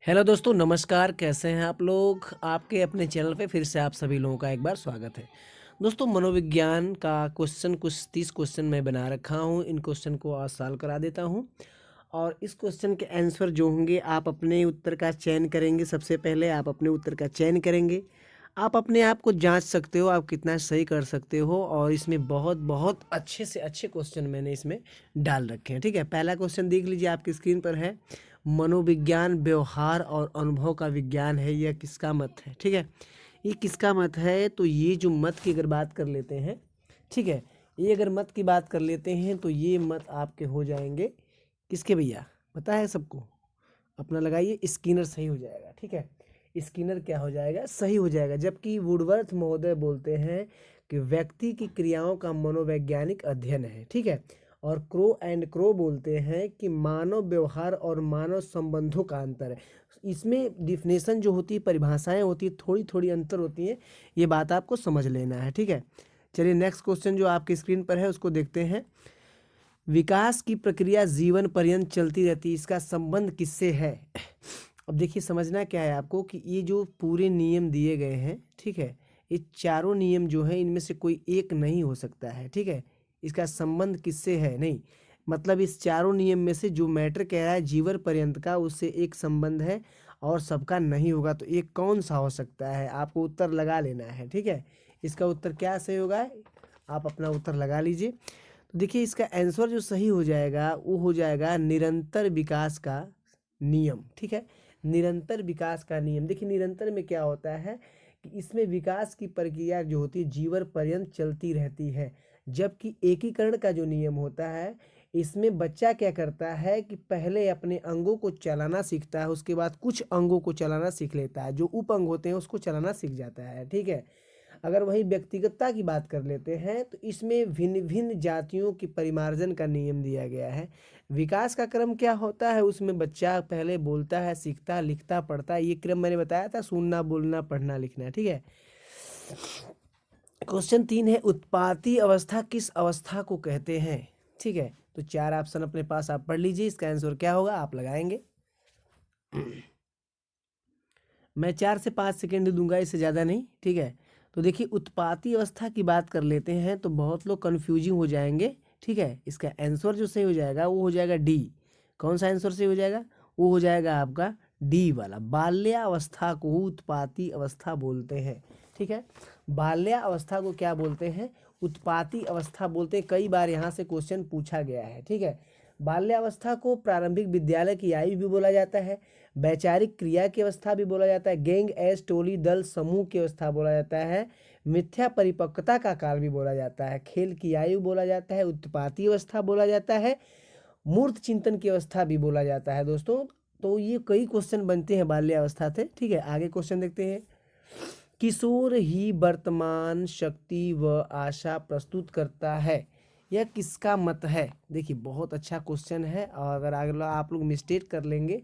Hello दोस्तों, नमस्कार। कैसे हैं आप लोग? आपके अपने चैनल पे फिर से आप सभी लोगों का एक बार स्वागत है। दोस्तों, मनोविज्ञान का क्वेश्चन कुछ 30 क्वेश्चन मैं बना रखा हूँ। इन क्वेश्चन को आज सॉल्व करा देता हूँ और इस क्वेश्चन के आंसर जो होंगे आप अपने उत्तर का चयन करेंगे। सबसे पहले आप अपने उत्तर का चयन करेंगे। आप अपने आप को जांच सकते हो आप कितना सही कर सकते हो, और इसमें बहुत बहुत अच्छे से अच्छे क्वेश्चन मैंने इसमें डाल रखे हैं। ठीक है, पहला क्वेश्चन देख लीजिए, आपकी स्क्रीन पर है। मनोविज्ञान व्यवहार और अनुभव का विज्ञान है, यह किसका मत है? ठीक है, ये किसका मत है? तो ये जो मत की अगर बात कर लेते हैं, ठीक है, ये अगर मत की बात कर लेते हैं तो ये मत आपके हो जाएंगे किसके भैया? पता है सबको? अपना लगाइए, स्किनर सही हो जाएगा। ठीक है, स्किनर क्या हो जाएगा? सही हो जाएगा। जबकि वुडवर्थ महोदय बोलते हैं कि व्यक्ति की क्रियाओं का मनोवैज्ञानिक अध्ययन है। ठीक है, और क्रो एंड क्रो बोलते हैं कि मानव व्यवहार और मानव संबंधों का अंतर है। इसमें डिफिनेशन जो होती है, परिभाषाएं होती है, थोड़ी थोड़ी अंतर होती है। ये बात आपको समझ लेना है। ठीक है, चलिए नेक्स्ट क्वेश्चन जो आपकी स्क्रीन पर है उसको देखते हैं। विकास की प्रक्रिया जीवन पर्यंत चलती रहती है, इसका संबंध किससे है? अब देखिए, समझना क्या है आपको कि ये जो पूरे नियम दिए गए हैं, ठीक है, ये चारों नियम जो हैं इनमें से कोई एक नहीं हो सकता है। ठीक है, इसका संबंध किससे है? नहीं, मतलब इस चारों नियम में से जो मैटर कह रहा है जीवन पर्यंत का, उससे एक संबंध है और सबका नहीं होगा। तो एक कौन सा हो सकता है? आपको उत्तर लगा लेना है। ठीक है, इसका उत्तर क्या सही होगा? आप अपना उत्तर लगा लीजिए। तो देखिए, इसका आंसर जो सही हो जाएगा वो हो जाएगा निरंतर विकास का नियम। ठीक है, निरंतर विकास का नियम। देखिए, निरंतर में क्या होता है कि इसमें विकास की प्रक्रिया जो होती है जीवन पर्यंत चलती रहती है। जबकि एकीकरण का जो नियम होता है, इसमें बच्चा क्या करता है कि पहले अपने अंगों को चलाना सीखता है, उसके बाद कुछ अंगों को चलाना सीख लेता है, जो उप अंग होते हैं उसको चलाना सीख जाता है। ठीक है, अगर वही व्यक्तिगतता की बात कर लेते हैं तो इसमें भिन्न भिन्न जातियों की परिमार्जन का नियम दिया गया है। विकास का क्रम क्या होता है? उसमें बच्चा पहले बोलता है, सीखता, लिखता, पढ़ता है। ये क्रम मैंने बताया था, सुनना, बोलना, पढ़ना, लिखना। ठीक है, क्वेश्चन 3 है, उत्पाती अवस्था किस अवस्था को कहते हैं? ठीक है, तो 4 ऑप्शन अपने पास आप पढ़ लीजिए, इसका आंसर क्या होगा आप लगाएंगे। मैं 4 से 5 सेकेंड दूंगा, इससे ज़्यादा नहीं। ठीक है, तो देखिए, उत्पाती अवस्था की बात कर लेते हैं तो बहुत लोग कन्फ्यूजिंग हो जाएंगे। ठीक है, इसका आंसर जो सही हो जाएगा वो हो जाएगा डी। कौन सा आंसर सही हो जाएगा? वो हो जाएगा आपका डी वाला। बाल्यावस्था को उत्पाती अवस्था बोलते हैं। ठीक है, बाल्यावस्था को क्या बोलते हैं? उत्पाती अवस्था बोलते हैं। कई बार यहाँ से क्वेश्चन पूछा गया है। ठीक है, बाल्यावस्था को प्रारंभिक विद्यालय की आयु भी बोला जाता है, वैचारिक क्रिया की अवस्था भी बोला जाता है, गैंग एज टोली दल समूह की अवस्था बोला जाता है, मिथ्या परिपक्वता का काल भी बोला जाता है, खेल की आयु बोला जाता है, उत्पाती अवस्था बोला जाता है, मूर्त चिंतन की अवस्था भी बोला जाता है। दोस्तों, तो ये कई क्वेश्चन बनते हैं बाल्यावस्था से। ठीक है, आगे क्वेश्चन देखते हैं। किशोर ही वर्तमान शक्ति व आशा प्रस्तुत करता है, यह किसका मत है? देखिए, बहुत अच्छा क्वेश्चन है, और अगर अगला आप लोग मिस्टेक कर लेंगे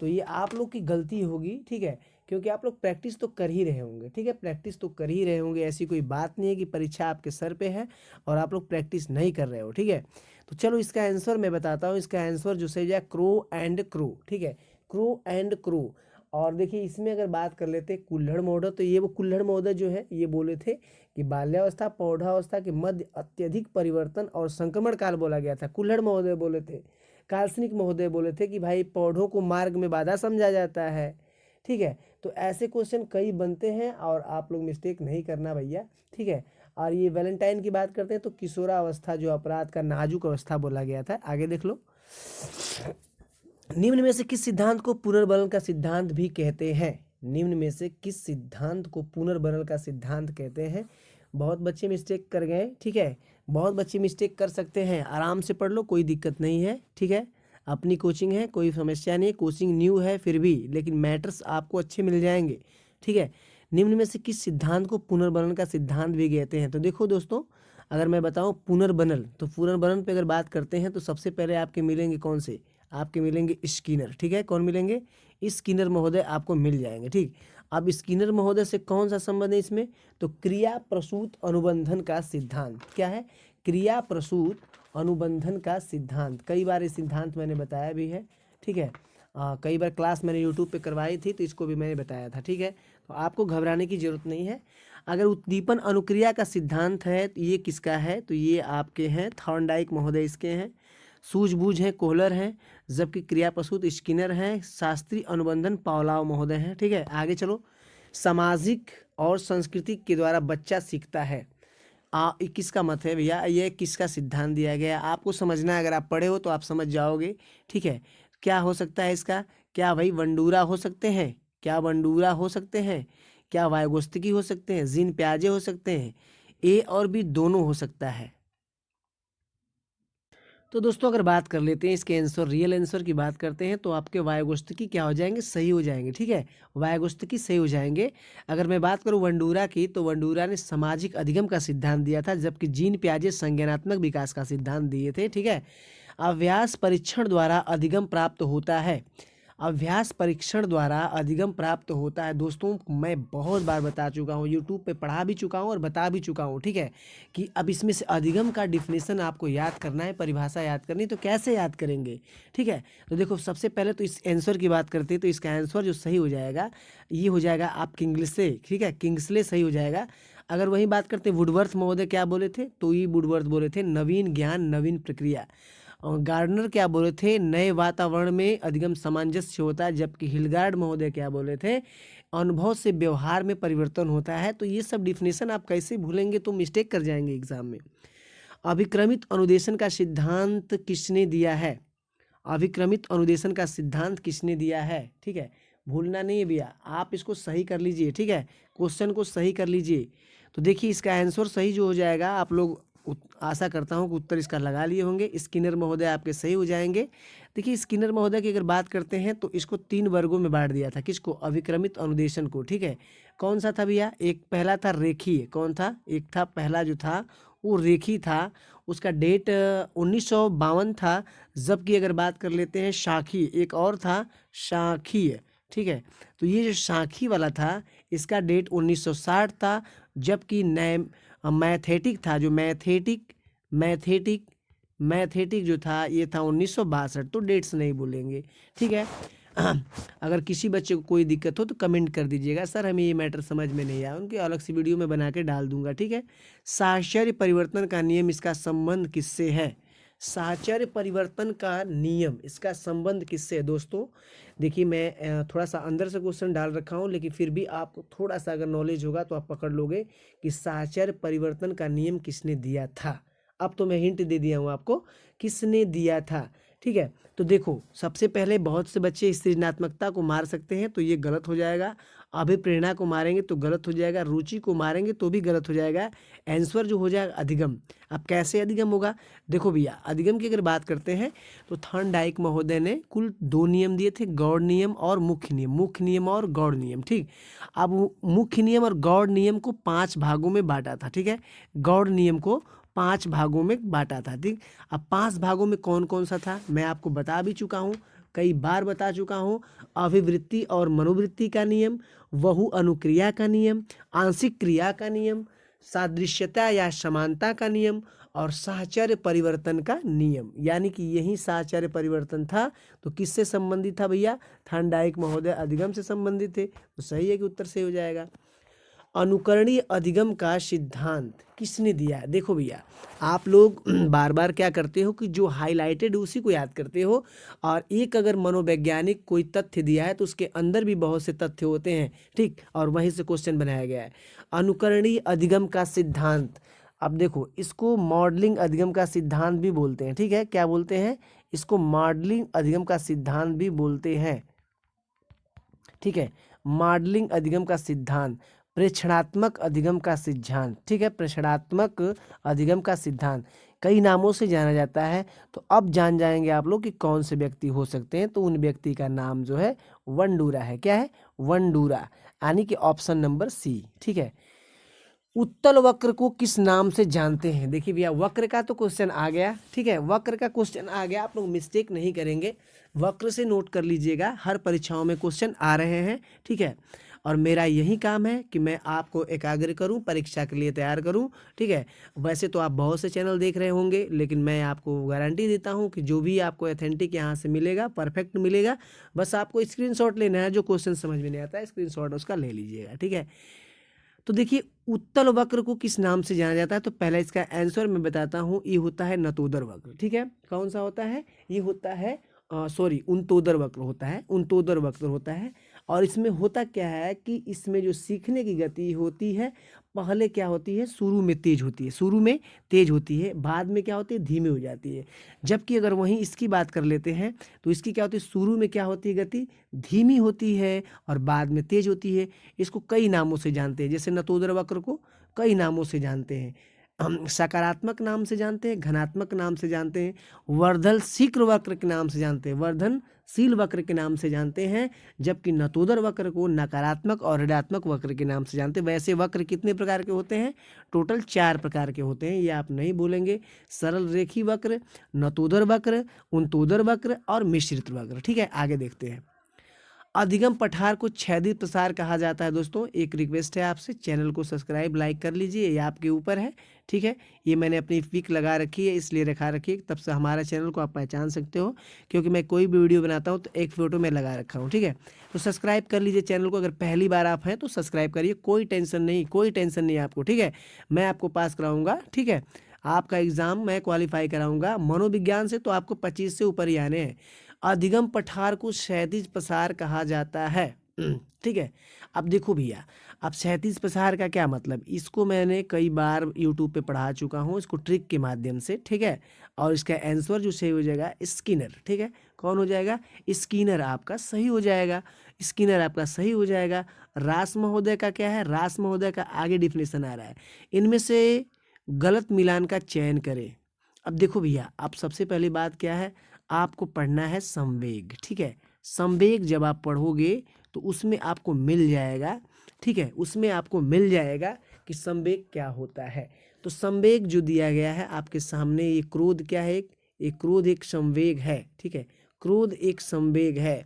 तो ये आप लोग की गलती होगी। ठीक है, क्योंकि आप लोग प्रैक्टिस तो कर ही रहे होंगे। ठीक है, प्रैक्टिस तो कर ही रहे होंगे, ऐसी कोई बात नहीं है कि परीक्षा आपके सर पे है और आप लोग प्रैक्टिस नहीं कर रहे हो। ठीक है, तो चलो इसका आंसर मैं बताता हूँ। इसका आंसर जो सही जाए, क्रो एंड क्रो। ठीक है, क्रो एंड क्रो। और देखिए, इसमें अगर बात कर लेते हैं कुल्हड़ महोदय, तो ये वो कुल्हड़ महोदय जो है ये बोले थे कि बाल्यावस्था प्रौढ़ावस्था के मध्य अत्यधिक परिवर्तन और संक्रमण काल बोला गया था। कुल्हड़ महोदय बोले थे। काल्सनिक महोदय बोले थे कि भाई पौधों को मार्ग में बाधा समझा जाता है। ठीक है, तो ऐसे क्वेश्चन कई बनते हैं और आप लोग मिस्टेक नहीं करना भैया। ठीक है, और ये वैलेंटाइन की बात करते हैं तो किशोरावस्था जो अपराध का नाजुक अवस्था बोला गया था। आगे देख लो, निम्न में से किस सिद्धांत को पुनर्बलन का सिद्धांत भी कहते हैं? निम्न में से किस सिद्धांत को पुनर्बलन का सिद्धांत कहते हैं? बहुत बच्चे मिस्टेक कर गए। ठीक है, बहुत बच्चे मिस्टेक कर सकते हैं, आराम से पढ़ लो, कोई दिक्कत नहीं है। ठीक है, अपनी कोचिंग है, कोई समस्या नहीं है, कोचिंग न्यू है फिर भी, लेकिन मैटर्स आपको अच्छे मिल जाएंगे। ठीक है, निम्न में से किस सिद्धांत को पुनर्बलन का सिद्धांत भी कहते हैं? तो देखो दोस्तों, अगर मैं बताऊं पुनर्बनन, तो पुनर्बनन पे अगर बात करते हैं तो सबसे पहले आपके मिलेंगे कौन से? आपके मिलेंगे स्किनर। ठीक है, कौन मिलेंगे? स्किनर महोदय आपको मिल जाएंगे। ठीक, अब स्किनर महोदय से कौन सा संबंध है इसमें? तो क्रिया प्रसूत अनुबंधन का सिद्धांत। क्या है? क्रिया प्रसूत अनुबंधन का सिद्धांत। कई बार ये सिद्धांत मैंने बताया भी है। ठीक है, कई बार क्लास मैंने यूट्यूब पे करवाई थी, तो इसको भी मैंने बताया था, ठीक है। तो आपको घबराने की ज़रूरत नहीं है। अगर उद्दीपन अनुक्रिया का सिद्धांत है तो ये किसका है, तो ये आपके हैं थॉर्नडाइक महोदय इसके हैं। सूझबूझ हैं कोहलर हैं, जबकि क्रियाप्रसूत स्किनर हैं। शास्त्रीय अनुबंधन पावलाव महोदय हैं, ठीक है। आगे चलो। सामाजिक और संस्कृति के द्वारा बच्चा सीखता है, ये किसका मत है भैया, ये किसका सिद्धांत दिया गया है आपको समझना है। अगर आप पढ़े हो तो आप समझ जाओगे, ठीक है। क्या हो सकता है इसका, क्या भाई वंडूरा हो सकते हैं, क्या वंडूरा हो सकते हैं, क्या वायगोस्तिकी हो सकते हैं, जीन प्याजे हो सकते हैं, ए और बी दोनों हो सकता है। तो दोस्तों अगर बात कर लेते हैं इसके आंसर, रियल आंसर की बात करते हैं, तो आपके वायगोस्तिकी क्या हो जाएंगे, सही हो जाएंगे, ठीक है। वायगोस्तिकी सही हो जाएंगे। अगर मैं बात करूं वंडूरा की, तो वंडूरा ने सामाजिक अधिगम का सिद्धांत दिया था, जबकि जीन प्याजे संज्ञानात्मक विकास का सिद्धांत दिए थे, ठीक है। अभ्यास परीक्षण द्वारा अधिगम प्राप्त होता है, अभ्यास परीक्षण द्वारा अधिगम प्राप्त होता है। दोस्तों मैं बहुत बार बता चुका हूँ, यूट्यूब पे पढ़ा भी चुका हूँ और बता भी चुका हूँ, ठीक है। कि अब इसमें से अधिगम का डिफिनेशन आपको याद करना है, परिभाषा याद करनी, तो कैसे याद करेंगे, ठीक है। तो देखो सबसे पहले तो इस आंसर की बात करते हैं, तो इसका आंसर जो सही हो जाएगा ये हो जाएगा आप किंग्सले, ठीक है, किंग्सले सही हो जाएगा। अगर वही बात करते हैं वुडवर्थ महोदय क्या बोले थे, तो ये वुडवर्थ बोले थे नवीन ज्ञान नवीन प्रक्रिया। और गार्डनर क्या बोले थे, नए वातावरण में अधिगम सामंजस्य होता है, जबकि हिलगार्ड महोदय क्या बोले थे, अनुभव से व्यवहार में परिवर्तन होता है। तो ये सब डिफिनेशन आप कैसे भूलेंगे, तो मिस्टेक कर जाएंगे एग्जाम में। अभिक्रमित अनुदेशन का सिद्धांत किसने दिया है, अभिक्रमित अनुदेशन का सिद्धांत किसने दिया है, ठीक है। भूलना नहीं है भैया, आप इसको सही कर लीजिए, ठीक है, क्वेश्चन को सही कर लीजिए। तो देखिए इसका आंसर सही जो हो जाएगा, आप लोग आशा करता हूँ कि उत्तर इसका लगा लिए होंगे। स्किनर महोदय आपके सही हो जाएंगे। देखिए स्किनर महोदय की अगर बात करते हैं, तो इसको 3 वर्गों में बांट दिया था, किसको, अभिक्रमित अनुदेशन को, ठीक है। कौन सा था भैया, एक पहला था रेखीय, कौन था, एक था पहला जो था वो रेखी था, उसका डेट 1952 था। जबकि अगर बात कर लेते हैं शाखी, एक और था शाखीय, ठीक है। तो ये जो शाखी वाला था इसका डेट 1960 था। जबकि नए मैथेटिक था, जो मैथेटिक जो था ये था 1962। तो डेट्स नहीं बोलेंगे, ठीक है। अगर किसी बच्चे को कोई दिक्कत हो तो कमेंट कर दीजिएगा, सर हमें ये मैटर समझ में नहीं आया, उनकी अलग सी वीडियो में बना के डाल दूंगा, ठीक है। साहचर्य परिवर्तन का नियम, इसका संबंध किससे है, साहचर्य परिवर्तन का नियम इसका संबंध किससे है दोस्तों। देखिए मैं थोड़ा सा अंदर से क्वेश्चन डाल रखा हूँ, लेकिन फिर भी आपको थोड़ा सा अगर नॉलेज होगा तो आप पकड़ लोगे कि साहचर्य परिवर्तन का नियम किसने दिया था। अब तो मैं हिंट दे दिया हूँ आपको किसने दिया था, ठीक है। तो देखो सबसे पहले बहुत से बच्चे सृजनात्मकता को मार सकते हैं, तो ये गलत हो जाएगा। अभिप्रेरणा को मारेंगे तो गलत हो जाएगा, रुचि को मारेंगे तो भी गलत हो जाएगा। आंसर जो हो जाएगा अधिगम। अब कैसे अधिगम होगा, देखो भैया अधिगम की अगर बात करते हैं तो थॉर्नडाइक महोदय ने कुल 2 नियम दिए थे, गौड़ नियम और मुख्य नियम, मुख्य नियम और गौड़ नियम, ठीक। अब मुख्य नियम और गौड़ नियम को 5 भागों में बांटा था, ठीक है। गौड़ नियम को 5 भागों में बांटा था, ठीक। अब 5 भागों में कौन कौन सा था मैं आपको बता भी चुका हूँ, कई बार बता चुका हूँ। अभिवृत्ति और मनोवृत्ति का नियम, बहु अनुक्रिया का नियम, आंशिक क्रिया का नियम, सादृश्यता या समानता का नियम और साहचर्य परिवर्तन का नियम। यानी कि यही साहचर्य परिवर्तन था। तो किससे संबंधित था भैया, थॉर्नडाइक महोदय अधिगम से संबंधित थे, तो सही है कि उत्तर सही हो जाएगा। अनुकरणीय अधिगम का सिद्धांत किसने दिया है, देखो भैया आप लोग बार बार क्या करते हो कि जो हाईलाइटेड उसी को याद करते हो, और एक अगर मनोवैज्ञानिक कोई तथ्य दिया है तो उसके अंदर भी बहुत से तथ्य होते हैं, ठीक, और वहीं से क्वेश्चन बनाया गया है। अनुकरणीय अधिगम का सिद्धांत, अब देखो इसको मॉडलिंग अधिगम का सिद्धांत भी बोलते हैं, ठीक है, क्या बोलते हैं, इसको मॉडलिंग अधिगम का सिद्धांत भी बोलते हैं, ठीक है। मॉडलिंग अधिगम का सिद्धांत, प्रेक्षणात्मक अधिगम का सिद्धांत, ठीक है, प्रेक्षणात्मक अधिगम का सिद्धांत कई नामों से जाना जाता है। तो अब जान जाएंगे आप लोग कि कौन से व्यक्ति हो सकते हैं, तो उन व्यक्ति का नाम जो है वंडूरा है, क्या है, वंडूरा, यानी कि ऑप्शन नंबर सी, ठीक है। उत्तल वक्र को किस नाम से जानते हैं? देखिए भैया, वक्र का तो क्वेश्चन आ गया, ठीक है, वक्र का क्वेश्चन आ गया, आप लोग मिस्टेक नहीं करेंगे, वक्र से नोट कर लीजिएगा, हर परीक्षाओं में क्वेश्चन आ रहे हैं, ठीक है। और मेरा यही काम है कि मैं आपको एकाग्र करूं, परीक्षा के लिए तैयार करूं, ठीक है। वैसे तो आप बहुत से चैनल देख रहे होंगे, लेकिन मैं आपको गारंटी देता हूं कि जो भी आपको ऑथेंटिक यहाँ से मिलेगा, परफेक्ट मिलेगा। बस आपको स्क्रीनशॉट लेना है, जो क्वेश्चन समझ में नहीं आता है स्क्रीनशॉट उसका ले लीजिएगा, ठीक है। तो देखिए, उत्तल वक्र को किस नाम से जाना जाता है? तो पहले इसका आंसर मैं बताता हूँ, ये होता है नतोदर वक्र, ठीक है। कौन सा होता है? ये होता है सॉरी, उनतोदर वक्र होता है, उनतोदर वक्र होता है। और इसमें होता क्या है कि इसमें जो सीखने की गति होती है, पहले क्या होती है, शुरू में तेज होती है, शुरू में तेज होती है, बाद में क्या होती है, धीमी हो जाती है। जबकि अगर वहीं इसकी बात कर लेते हैं तो इसकी क्या होती है, शुरू में क्या होती है, गति धीमी होती है और बाद में तेज होती है। इसको कई नामों से जानते हैं, जैसे नतोदर वक्र को कई नामों से जानते हैं। हम सकारात्मक नाम से जानते हैं, घनात्मक नाम से जानते हैं, वर्धनशील वक्र के नाम से जानते हैं, वर्धनशील वक्र के नाम से जानते हैं। जबकि नतोदर वक्र को नकारात्मक और ऋणात्मक वक्र के नाम से जानते हैं। वैसे वक्र कितने प्रकार के होते हैं? टोटल 4 प्रकार के होते हैं, ये आप नहीं भूलेंगे। सरल रेखी वक्र, नतोदर वक्र, उनतोदर वक्र और मिश्रित वक्र, ठीक है। आगे देखते हैं। अधिगम पठार को छेदित प्रसार कहा जाता है। दोस्तों एक रिक्वेस्ट है आपसे, चैनल को सब्सक्राइब लाइक कर लीजिए, ये आपके ऊपर है, ठीक है। ये मैंने अपनी पिक लगा रखी है, इसलिए रखा रखी है, तब से हमारा चैनल को आप पहचान सकते हो, क्योंकि मैं कोई भी वीडियो बनाता हूँ तो एक फ़ोटो में लगा रखा हूँ, ठीक है। तो सब्सक्राइब कर लीजिए चैनल को, अगर पहली बार आप हैं तो सब्सक्राइब करिए, कोई टेंशन नहीं, कोई टेंशन नहीं आपको, ठीक है। मैं आपको पास कराऊँगा, ठीक है। आपका एग्ज़ाम मैं क्वालिफाई कराऊँगा मनोविज्ञान से, तो आपको 25 से ऊपर ही आने हैं। अधिगम पठार को क्षैतिज प्रसार कहा जाता है, ठीक है। अब देखो भैया, अब क्षैतिज प्रसार का क्या मतलब, इसको मैंने कई बार यूट्यूब पे पढ़ा चुका हूँ, इसको ट्रिक के माध्यम से, ठीक है। और इसका आंसर जो सही हो जाएगा स्किनर, ठीक है। कौन हो जाएगा? स्किनर आपका सही हो जाएगा, स्किनर आपका सही हो जाएगा। रास महोदय का क्या है? रास महोदय का आगे डिफिनेशन आ रहा है, इनमें से गलत मिलान का चयन करें। अब देखो भैया, अब सबसे पहली बात क्या है, आपको पढ़ना है संवेग, ठीक है। संवेग जब आप पढ़ोगे तो उसमें आपको मिल जाएगा, ठीक है, उसमें आपको मिल जाएगा कि संवेग क्या होता है। तो संवेग जो दिया गया है आपके सामने, ये क्रोध क्या है, एक क्रोध एक संवेग है, ठीक है, क्रोध एक संवेग है।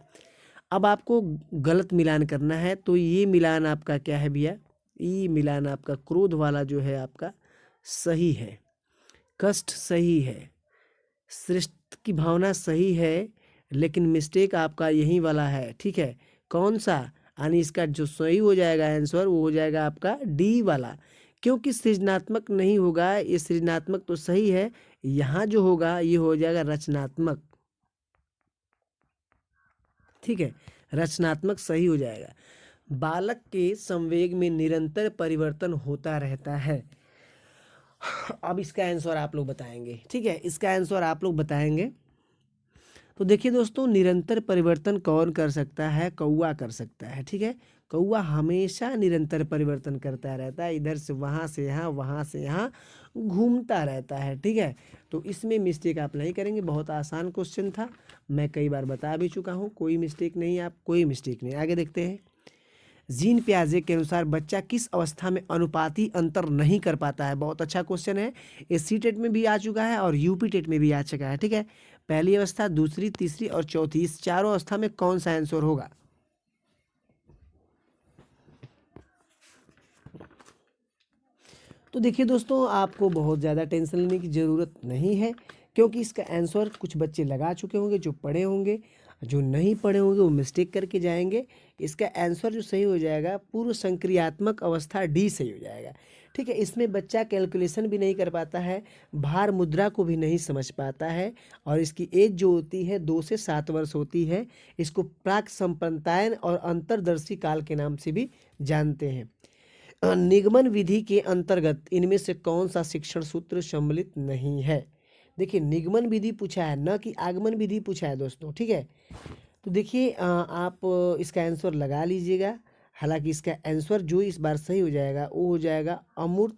अब आपको गलत मिलान करना है, तो ये मिलान आपका क्या है भैया, ये मिलान आपका क्रोध वाला जो है आपका सही है, कष्ट सही है, श्रेष्ठ की भावना सही है, लेकिन मिस्टेक आपका यही वाला है, ठीक है। कौन सा? यानी इसका जो सही हो जाएगा आंसर, वो हो जाएगा आपका डी वाला, क्योंकि सृजनात्मक नहीं होगा, ये सृजनात्मक तो सही है, यहाँ जो होगा ये हो जाएगा रचनात्मक, ठीक है, रचनात्मक सही हो जाएगा। बालक के संवेग में निरंतर परिवर्तन होता रहता है। अब इसका आंसर आप लोग बताएंगे, ठीक है, इसका आंसर आप लोग बताएंगे। तो देखिए दोस्तों, निरंतर परिवर्तन कौन कर सकता है? कौआ कर सकता है, ठीक है। कौआ हमेशा निरंतर परिवर्तन करता रहता है, इधर से वहाँ से यहाँ, वहाँ से यहाँ घूमता रहता है, ठीक है। तो इसमें मिस्टेक आप नहीं करेंगे, बहुत आसान क्वेश्चन था, मैं कई बार बता भी चुका हूँ, कोई मिस्टेक नहीं, आप कोई मिस्टेक नहीं। आगे देखते हैं। जीन पियाजे के अनुसार बच्चा किस अवस्था में अनुपाती अंतर नहीं कर पाता है? बहुत अच्छा क्वेश्चन है, ये सी टेट में भी आ चुका है और यूपी टेट में भी आ चुका है, ठीक है। पहली अवस्था, दूसरी, तीसरी और चौथी, इस चारों अवस्था में कौन सा आंसर होगा? तो देखिए दोस्तों, आपको बहुत ज़्यादा टेंशन लेने की ज़रूरत नहीं है, क्योंकि इसका आंसर कुछ बच्चे लगा चुके होंगे, जो पढ़े होंगे, जो नहीं पढ़े होंगे वो मिस्टेक करके जाएंगे। इसका आंसर जो सही हो जाएगा, पूर्व संक्रियात्मक अवस्था डी सही हो जाएगा, ठीक है। इसमें बच्चा कैलकुलेशन भी नहीं कर पाता है, भार मुद्रा को भी नहीं समझ पाता है, और इसकी एज जो होती है 2 से 7 वर्ष होती है। इसको प्राक संप्रदायन और अंतर्दर्शी काल के नाम से भी जानते हैं। निगमन विधि के अंतर्गत इनमें से कौन सा शिक्षण सूत्र सम्मिलित नहीं है? देखिए, निगमन विधि पूछा है, न कि आगमन विधि पूछा है दोस्तों, ठीक है। तो देखिए, आप इसका आंसर लगा लीजिएगा। हालांकि इसका आंसर जो इस बार सही हो जाएगा वो हो जाएगा अमूर्त,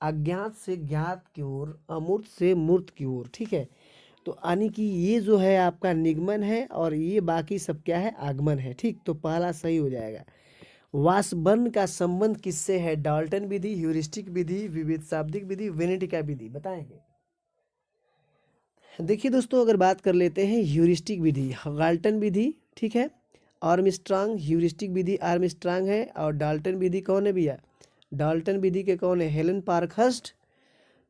अज्ञात से ज्ञात की ओर, अमूर्त से मूर्त की ओर, ठीक है। तो यानी कि ये जो है आपका निगमन है और ये बाकी सब क्या है? आगमन है, ठीक। तो पहला सही हो जाएगा। वासबर्न का संबंध किससे है? डाल्टन विधि, ह्यूरिस्टिक विधि, विविध शाब्दिक विधि, वेनेटिका विधि, बताएंगे। देखिए दोस्तों, अगर बात कर लेते हैं ह्यूरिस्टिक विधि, डाल्टन विधि, ठीक है, आर्मस्ट्रांग, ह्यूरिस्टिक विधि आर्मस्ट्रांग है, और डाल्टन विधि कौन है भैया? डाल्टन विधि के कौन है? हेलन पार्कहर्स्ट,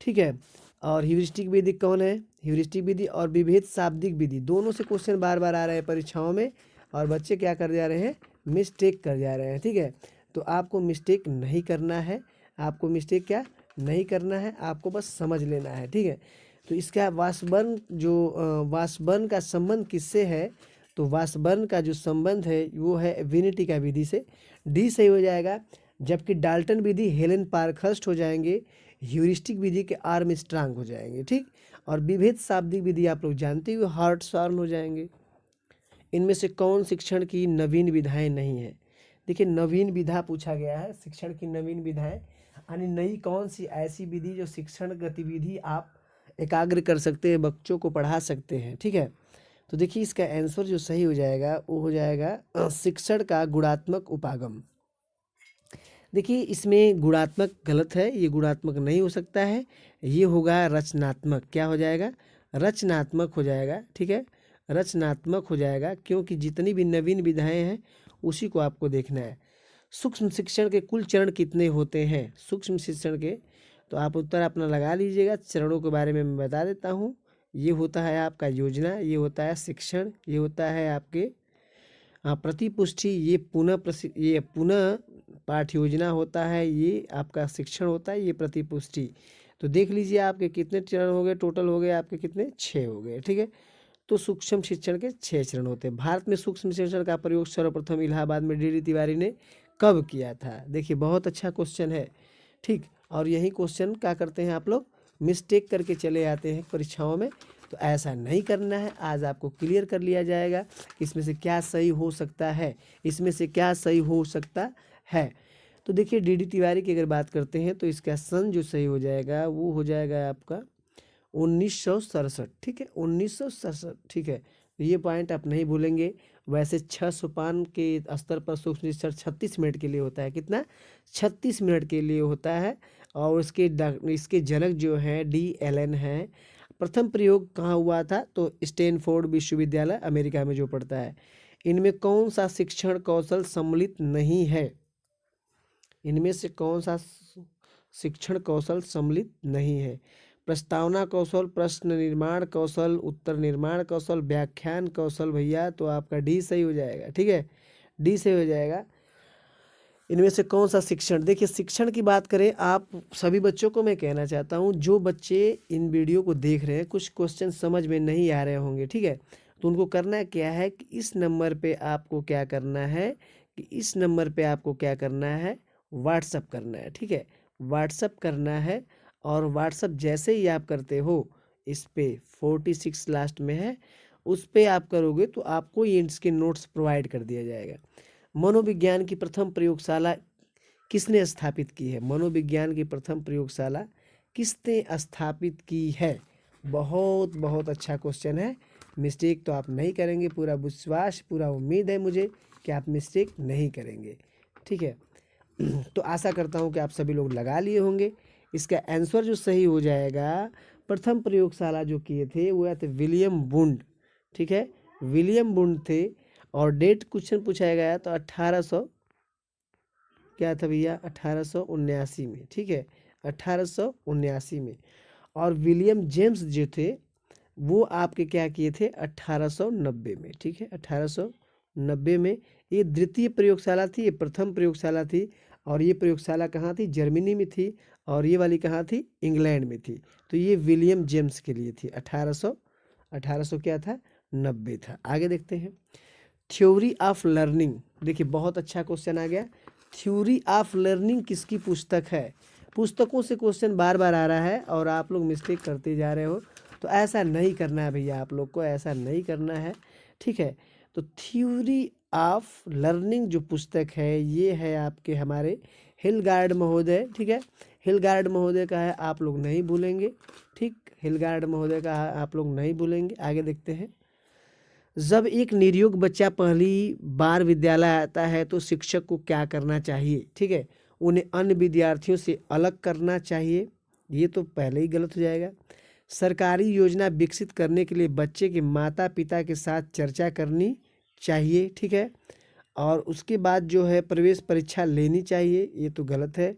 ठीक है। और ह्यूरिस्टिक विधि कौन है? ह्यूरिस्टिक विधि और विभेद शाब्दिक विधि, दोनों से क्वेश्चन बार बार आ रहे हैं परीक्षाओं में, और बच्चे क्या कर जा रहे हैं? मिस्टेक कर जा रहे हैं, ठीक है। तो आपको मिस्टेक नहीं करना है, आपको मिस्टेक क्या नहीं करना है, आपको बस समझ लेना है, ठीक है। तो इसका वासबर्न का संबंध किससे है? तो वासबर्न का जो संबंध है वो है वेनेटिका विधि से, डी सही हो जाएगा। जबकि डाल्टन विधि हेलन पार्कहर्स्ट हो जाएंगे, ह्यूरिस्टिक विधि के आर्मस्ट्रांग हो जाएंगे, ठीक। और विभेद शाब्दिक विधि आप लोग जानते हुए हार्ट्सॉर्न हो जाएंगे। इनमें से कौन शिक्षण की नवीन विधाएं नहीं है? देखिए, नवीन विधा पूछा गया है, शिक्षण की नवीन विधाएं यानी नई कौन सी ऐसी विधि जो शिक्षण गतिविधि आप एकाग्र कर सकते हैं, बच्चों को पढ़ा सकते हैं, ठीक है। तो देखिए, इसका आंसर जो सही हो जाएगा वो हो जाएगा शिक्षण का गुणात्मक उपागम। देखिए, इसमें गुणात्मक गलत है, ये गुणात्मक नहीं हो सकता है, ये होगा रचनात्मक। क्या हो जाएगा? रचनात्मक हो जाएगा, ठीक है, रचनात्मक हो जाएगा, क्योंकि जितनी भी नवीन विधाएं हैं उसी को आपको देखना है। सूक्ष्म शिक्षण के कुल चरण कितने होते हैं? सूक्ष्म शिक्षण के, तो आप उत्तर अपना लगा लीजिएगा। चरणों के बारे में मैं बता देता हूँ। ये होता है आपका योजना, ये होता है शिक्षण, ये होता है आपके प्रतिपुष्टि, ये पुनः पाठ योजना होता है, ये आपका शिक्षण होता है, ये प्रतिपुष्टि। तो देख लीजिए आपके कितने चरण हो गए, टोटल हो गए आपके कितने? 6 हो गए, ठीक है। तो सूक्ष्म शिक्षण के 6 चरण होते हैं। भारत में सूक्ष्म शिक्षण का प्रयोग सर्वप्रथम इलाहाबाद में डी तिवारी ने कब किया था? देखिए, बहुत अच्छा क्वेश्चन है, ठीक। और यही क्वेश्चन क्या करते हैं आप लोग? मिस्टेक करके चले आते हैं परीक्षाओं में। तो ऐसा नहीं करना है, आज आपको क्लियर कर लिया जाएगा कि इसमें से क्या सही हो सकता है, इसमें से क्या सही हो सकता है। तो देखिए, डी तिवारी की अगर बात करते हैं तो इसका सन जो सही हो जाएगा वो हो जाएगा आपका 1967, ठीक है, 1967, ठीक है। तो ये पॉइंट आप नहीं भूलेंगे। वैसे 6 सोपान के स्तर पर सूक्ष्म शिक्षण 36 मिनट के लिए होता है। कितना? 36 मिनट के लिए होता है। और इसके जनक जो हैं DLN हैं। प्रथम प्रयोग कहाँ हुआ था? तो स्टैनफोर्ड विश्वविद्यालय, अमेरिका में जो पड़ता है। इनमें कौन सा शिक्षण कौशल सम्मिलित नहीं है? इनमें से कौन सा शिक्षण कौशल सम्मिलित नहीं है? प्रस्तावना कौशल, प्रश्न निर्माण कौशल, उत्तर निर्माण कौशल, व्याख्यान कौशल। भैया, तो आपका डी सही हो जाएगा, ठीक है, डी सही हो जाएगा। इनमें से कौन सा शिक्षण? देखिए, शिक्षण की बात करें, आप सभी बच्चों को मैं कहना चाहता हूं, जो बच्चे इन वीडियो को देख रहे हैं, कुछ क्वेश्चन समझ में नहीं आ रहे होंगे, ठीक है, तो उनको करना क्या है कि इस नंबर पे आपको क्या करना है, कि इस नंबर पे आपको क्या करना है? व्हाट्सअप करना है, ठीक है, व्हाट्सअप करना है। और व्हाट्सअप जैसे ही आप करते हो, इस पे 46 लास्ट में है, उस पे आप करोगे तो आपको ये इसके नोट्स प्रोवाइड कर दिया जाएगा। मनोविज्ञान की प्रथम प्रयोगशाला किसने स्थापित की है? मनोविज्ञान की प्रथम प्रयोगशाला किसने स्थापित की है? बहुत बहुत अच्छा क्वेश्चन है। मिस्टेक तो आप नहीं करेंगे, पूरा विश्वास, पूरा उम्मीद है मुझे कि आप मिस्टेक नहीं करेंगे, ठीक है। तो आशा करता हूँ कि आप सभी लोग लगा लिए होंगे। इसका आंसर जो सही हो जाएगा, प्रथम प्रयोगशाला जो किए थे वो थे विलियम वुंड, ठीक है, विलियम वुंड थे। और डेट क्वेश्चन पूछा गया तो 1800 क्या था भैया? 1879 में, ठीक है, 1879 में। और विलियम जेम्स जो थे वो आपके क्या किए थे? 1890 में, ठीक है, 1890 में। ये द्वितीय प्रयोगशाला थी, ये प्रथम प्रयोगशाला थी। और ये प्रयोगशाला कहाँ थी? जर्मनी में थी। और ये वाली कहाँ थी? इंग्लैंड में थी। तो ये विलियम जेम्स के लिए थी। 1800 क्या था? 90 था। आगे देखते हैं, थ्योरी ऑफ लर्निंग। देखिए, बहुत अच्छा क्वेश्चन आ गया। थ्योरी ऑफ लर्निंग किसकी पुस्तक है? पुस्तकों से क्वेश्चन बार बार आ रहा है और आप लोग मिस्टेक करते जा रहे हो, तो ऐसा नहीं करना है भैया, आप लोग को ऐसा नहीं करना है, ठीक है। तो थ्योरी ऑफ लर्निंग जो पुस्तक है ये है आपके हमारे हिलगार्ड महोदय, ठीक है, हिलगार्ड महोदय का है, आप लोग नहीं भूलेंगे, ठीक, हिलगार्ड महोदय का आप लोग नहीं भूलेंगे। आगे देखते हैं, जब एक निरयोग बच्चा पहली बार विद्यालय आता है तो शिक्षक को क्या करना चाहिए? ठीक है, उन्हें अन्य विद्यार्थियों से अलग करना चाहिए, ये तो पहले ही गलत हो जाएगा। सरकारी योजना विकसित करने के लिए बच्चे के माता पिता के साथ चर्चा करनी चाहिए, ठीक है। और उसके बाद जो है प्रवेश परीक्षा लेनी चाहिए, ये तो गलत है।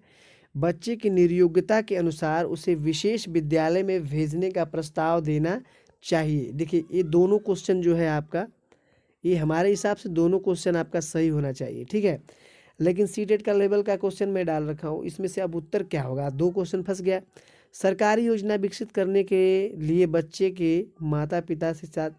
बच्चे की निर्योग्यता के अनुसार उसे विशेष विद्यालय में भेजने का प्रस्ताव देना चाहिए। देखिए ये दोनों क्वेश्चन जो है आपका, ये हमारे हिसाब से दोनों क्वेश्चन आपका सही होना चाहिए, ठीक है। लेकिन सीटेट का लेवल का क्वेश्चन मैं डाल रखा हूँ, इसमें से अब उत्तर क्या होगा? दो क्वेश्चन फंस गया। सरकारी योजना विकसित करने के लिए बच्चे के माता पिता से साथ,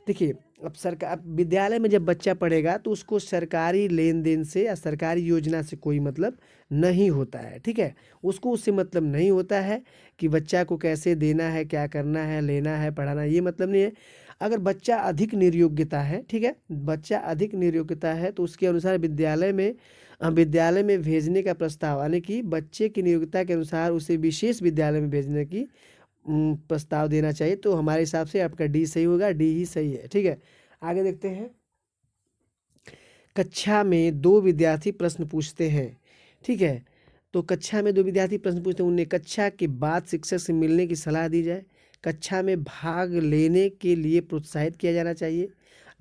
देखिए अब सरकार विद्यालय में जब बच्चा पढ़ेगा तो उसको सरकारी लेन देन से या सरकारी योजना से कोई मतलब नहीं होता है, ठीक है। उसको उससे मतलब नहीं होता है कि बच्चा को कैसे देना है, क्या करना है, लेना है, पढ़ाना, ये मतलब नहीं है। अगर बच्चा अधिक निर्योग्यता है, ठीक है, बच्चा अधिक निर्योग्यता है तो उसके अनुसार विद्यालय में भेजने का प्रस्ताव, यानी कि बच्चे की नियोग्यता के अनुसार उसे विशेष विद्यालय में भेजने की प्रस्ताव देना चाहिए। तो हमारे हिसाब से आपका डी सही होगा, डी ही सही है, ठीक है। आगे देखते हैं। कक्षा में दो विद्यार्थी प्रश्न पूछते हैं, ठीक है। तो कक्षा में दो विद्यार्थी प्रश्न पूछते हैं, उन्हें कक्षा के बाद शिक्षक से मिलने की सलाह दी जाए, कक्षा में भाग लेने के लिए प्रोत्साहित किया जाना चाहिए,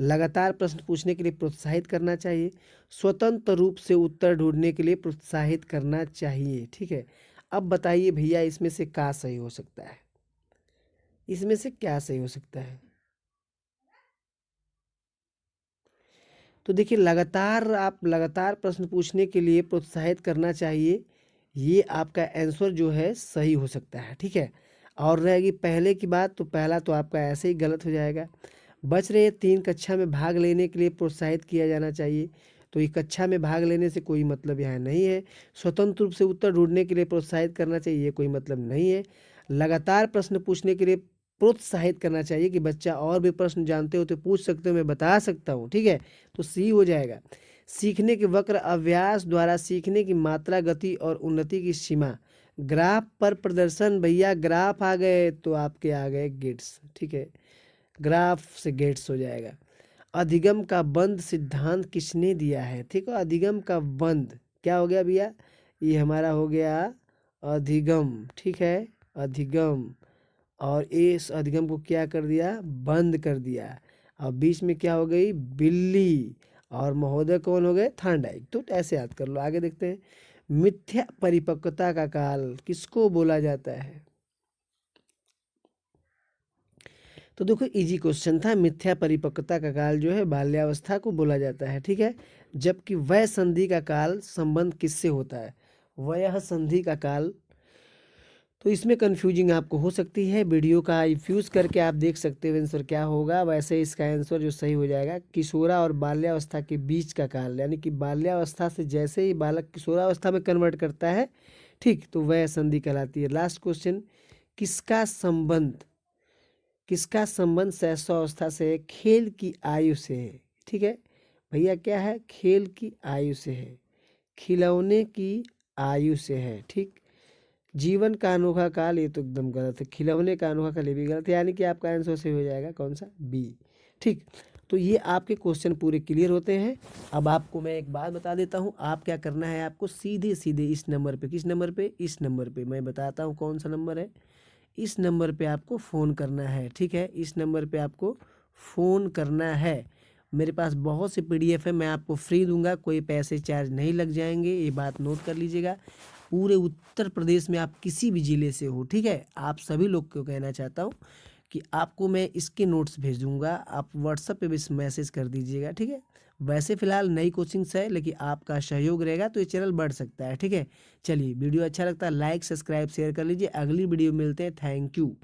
लगातार प्रश्न पूछने के लिए प्रोत्साहित करना चाहिए, स्वतंत्र रूप से उत्तर ढूंढने के लिए प्रोत्साहित करना चाहिए, ठीक है। अब बताइए भैया इसमें से क्या सही हो सकता है? इसमें से क्या सही हो सकता है? तो देखिए लगातार प्रश्न पूछने के लिए प्रोत्साहित करना चाहिए, ये आपका आंसर जो है सही हो सकता है, ठीक है। और रहेगी पहले की बात, तो पहला तो आपका ऐसे ही गलत हो जाएगा। बच रहे तीन, कक्षा में भाग लेने के लिए प्रोत्साहित किया जाना चाहिए, तो ये कक्षा में भाग लेने से कोई मतलब यहाँ नहीं है। स्वतंत्र रूप से उत्तर ढूंढने के लिए प्रोत्साहित करना चाहिए, ये कोई मतलब नहीं है। लगातार प्रश्न पूछने के लिए प्रोत्साहित करना चाहिए कि बच्चा और भी प्रश्न जानते हो तो पूछ सकते हो, मैं बता सकता हूँ, ठीक है। तो सी हो जाएगा। सीखने के वक्र अभ्यास द्वारा सीखने की मात्रा, गति और उन्नति की सीमा, ग्राफ पर प्रदर्शन, भैया ग्राफ आ गए तो आपके आ गए गेट्स, ठीक है। ग्राफ से गेट्स हो जाएगा। अधिगम का बंद सिद्धांत किसने दिया है? ठीक है, अधिगम का बंद क्या हो गया भैया? ये हमारा हो गया अधिगम, ठीक है, अधिगम। और इस अधिगम को क्या कर दिया? बंद कर दिया। और बीच में क्या हो गई? बिल्ली। और महोदय कौन हो गए? थार्नडाइक। तो ऐसे याद कर लो। आगे देखते हैं। मिथ्या परिपक्वता का काल किसको बोला जाता है? तो देखो इजी क्वेश्चन था। मिथ्या परिपक्वता का काल जो है बाल्यावस्था को बोला जाता है, ठीक है। जबकि वय संधि का काल संबंध किससे होता है? वय संधि का काल, तो इसमें कंफ्यूजिंग आपको हो सकती है। वीडियो का यूज करके आप देख सकते हो आंसर क्या होगा। वैसे इसका आंसर जो सही हो जाएगा, किशोरा और बाल्यावस्था के बीच का काल, यानी कि बाल्यावस्था से जैसे ही बालक किशोरावस्था में कन्वर्ट करता है, ठीक, तो वह संधि कहलाती है। लास्ट क्वेश्चन, किसका संबंध किसका संबंध शैशवावस्था से है? खेल की आयु से है, ठीक है भैया। क्या है? खेल की आयु से है, खिलौने की आयु से है, ठीक। जीवन का अनोखा काल, ये तो एकदम गलत है। खिलौने का अनोखा काल ये भी गलत है, यानी कि आपका आंसर सही हो जाएगा कौन सा? बी, ठीक। तो ये आपके क्वेश्चन पूरे क्लियर होते हैं। अब आपको मैं एक बात बता देता हूँ, आप क्या करना है, आपको सीधे सीधे इस नंबर पे, किस नंबर पे? इस नंबर पे, मैं बताता हूँ कौन सा नंबर है। इस नंबर पे आपको फ़ोन करना है, ठीक है। इस नंबर पे आपको फ़ोन करना है। मेरे पास बहुत से पीडीएफ है, मैं आपको फ्री दूंगा, कोई पैसे चार्ज नहीं लग जाएंगे, ये बात नोट कर लीजिएगा। पूरे उत्तर प्रदेश में आप किसी भी ज़िले से हो, ठीक है, आप सभी लोग को कहना चाहता हूँ कि आपको मैं इसके नोट्स भेज दूंगा, आप व्हाट्सएप पे भी मैसेज कर दीजिएगा, ठीक है। वैसे फ़िलहाल नई कोचिंग्स है, लेकिन आपका सहयोग रहेगा तो ये चैनल बढ़ सकता है, ठीक है। चलिए, वीडियो अच्छा लगता है लाइक सब्सक्राइब शेयर कर लीजिए। अगली वीडियो मिलते हैं। Thank you.